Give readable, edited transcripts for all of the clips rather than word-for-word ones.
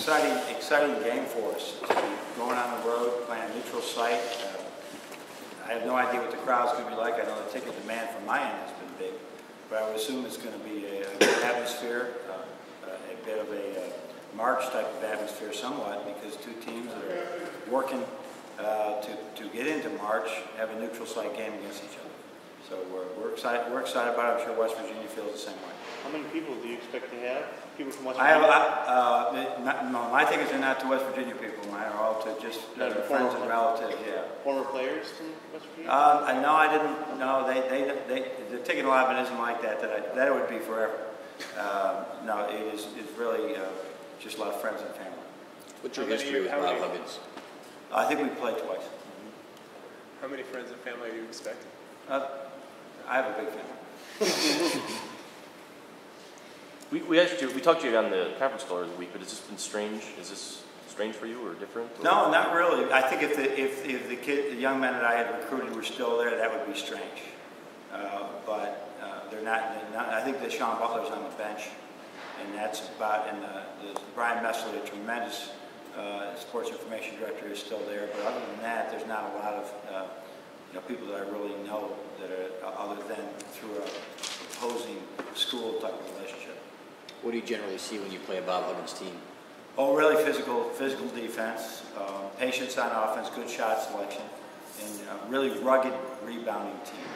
Exciting game for us. To be going on the road, playing a neutral site. I have no idea what the crowd's going to be like. I know the ticket demand from my end has been big, but I would assume it's going to be a good atmosphere, a bit of a March type of atmosphere somewhat, because two teams that are working to get into March have a neutral site game against each other. So we're excited. We're excited about it. I'm sure West Virginia feels the same way. How many people do you expect to have? People from West Virginia? No, my tickets are not to West Virginia people. Mine are all to just friends and relatives. Yeah. Former players from West Virginia? No, I didn't. No, the ticket allotment isn't like that. That it would be forever. No, it's really just a lot of friends and family. What's your history with Bob Huggins? I think we played twice. How many friends and family are you expecting? I have a big family. We talked to you on the conference call the week, but has this been strange? Is this strange for you or different? Or? No, not really. I think if the young men that I had recruited were still there, that would be strange. But they're not. I think that Sean Butler's on the bench, and that's about. And Brian Messley, a tremendous sports information director, is still there. But other than that, there's not a lot of people that I really know that are other than through a opposing school type of relationship. What do you generally see when you play a Bob Huggins team? Oh, really physical defense, patience on offense, good shot selection, and a really rugged rebounding team,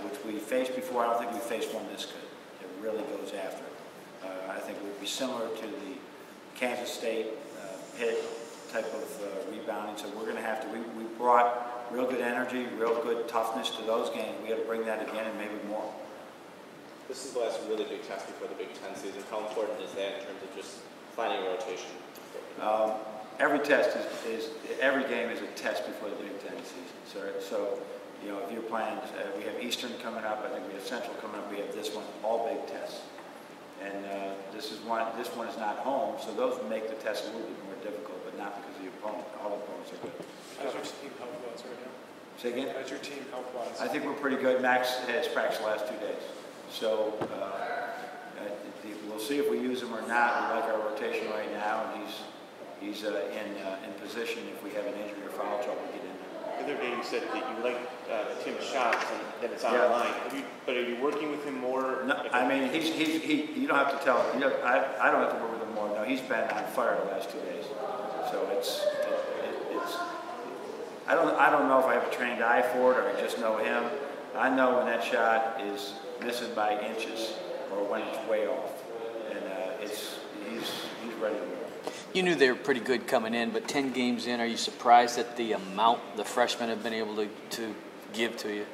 which we faced before. I don't think we faced one this good. It really goes after it. I think it would be similar to the Kansas State Pitt type of rebounding. So we're going to have to. We brought real good energy, real good toughness to those games. We got to bring that again and maybe more. This is the last really big test before the Big Ten season. How important is that in terms of just finding a rotation? Every test every game is a test before the Big Ten season. So if you're playing, we have Eastern coming up. I think we have Central coming up. We have this one, all big tests. And this one is not home, so those make the test a little bit more difficult, but not because of the opponent. All the opponents are good. How's your team health-wise right now? Say again? How's your team health-wise? I think we're pretty good. Max has practiced the last 2 days. So we'll see if we use him or not. We like our rotation right now, and he's in position if we have an injury or foul trouble to get in there. The other day you said that you like Tim's shots and that it's on the line. But are you working with him more? No, I mean you don't have to tell him. I don't have to work with him more. No, he's been on fire the last 2 days. So it's I don't know if I have a trained eye for it or I just know him. I know when that shot is missing by inches or when it's way off, and he's ready to go. You knew they were pretty good coming in, but 10 games in, are you surprised at the amount the freshmen have been able to give to you?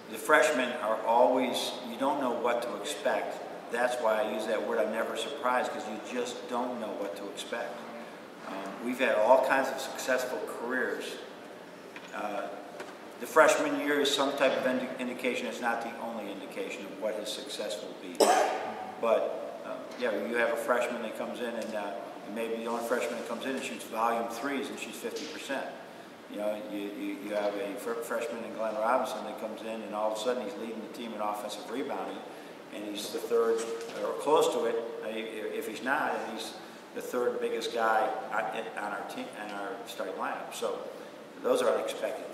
The freshmen are always, you don't know what to expect. That's why I use that word, I'm never surprised, because you just don't know what to expect. We've had all kinds of successful careers. The freshman year is some type of indication. It's not the only indication of what his success will be. But you have a freshman that comes in, and maybe the only freshman that comes in and shoots volume threes and shoots 50%. You have a freshman in Glenn Robinson that comes in, and all of a sudden he's leading the team in offensive rebounding, and he's the third or close to it. If he's not, he's the third biggest guy on our team and our starting lineup. So those are unexpected things.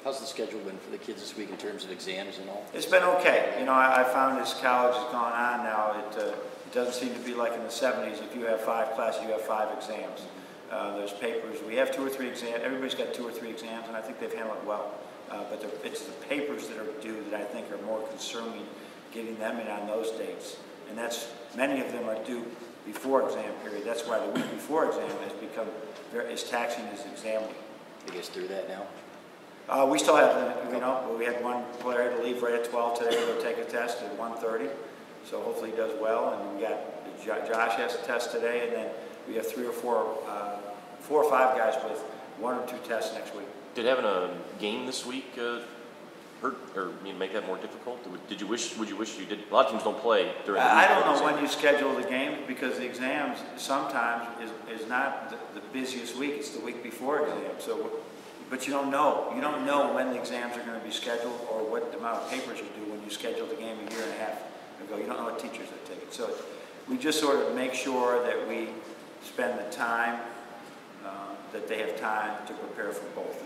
How's the schedule been for the kids this week in terms of exams and all? It's been okay. I found as college has gone on now, it doesn't seem to be like in the 70s. If you have 5 classes, you have 5 exams. There's papers. We have 2 or 3 exams. Everybody's got 2 or 3 exams, and I think they've handled it well. But it's the papers that are due that I think are more consuming, getting them in on those dates. And many of them are due before exam period. That's why the week before exam has become as taxing as exam week. You guys through that now? We still have, we had one player to leave right at 12 today to go take a test at 1:30. So hopefully he does well. And we got Josh has a test today, and then we have 3 or 4 or 5 guys with 1 or 2 tests next week. Did having a game this week hurt or make that more difficult? Would you wish you did? A lot of teams don't play during the week. I don't know when you schedule the game because the exams sometimes is not the busiest week. It's the week before exam. So. But you don't know. You don't know when the exams are going to be scheduled or what amount of papers you do when you schedule the game a year and a half ago. You don't know what teachers are taking. So we just sort of make sure that we spend the time, that they have time to prepare for both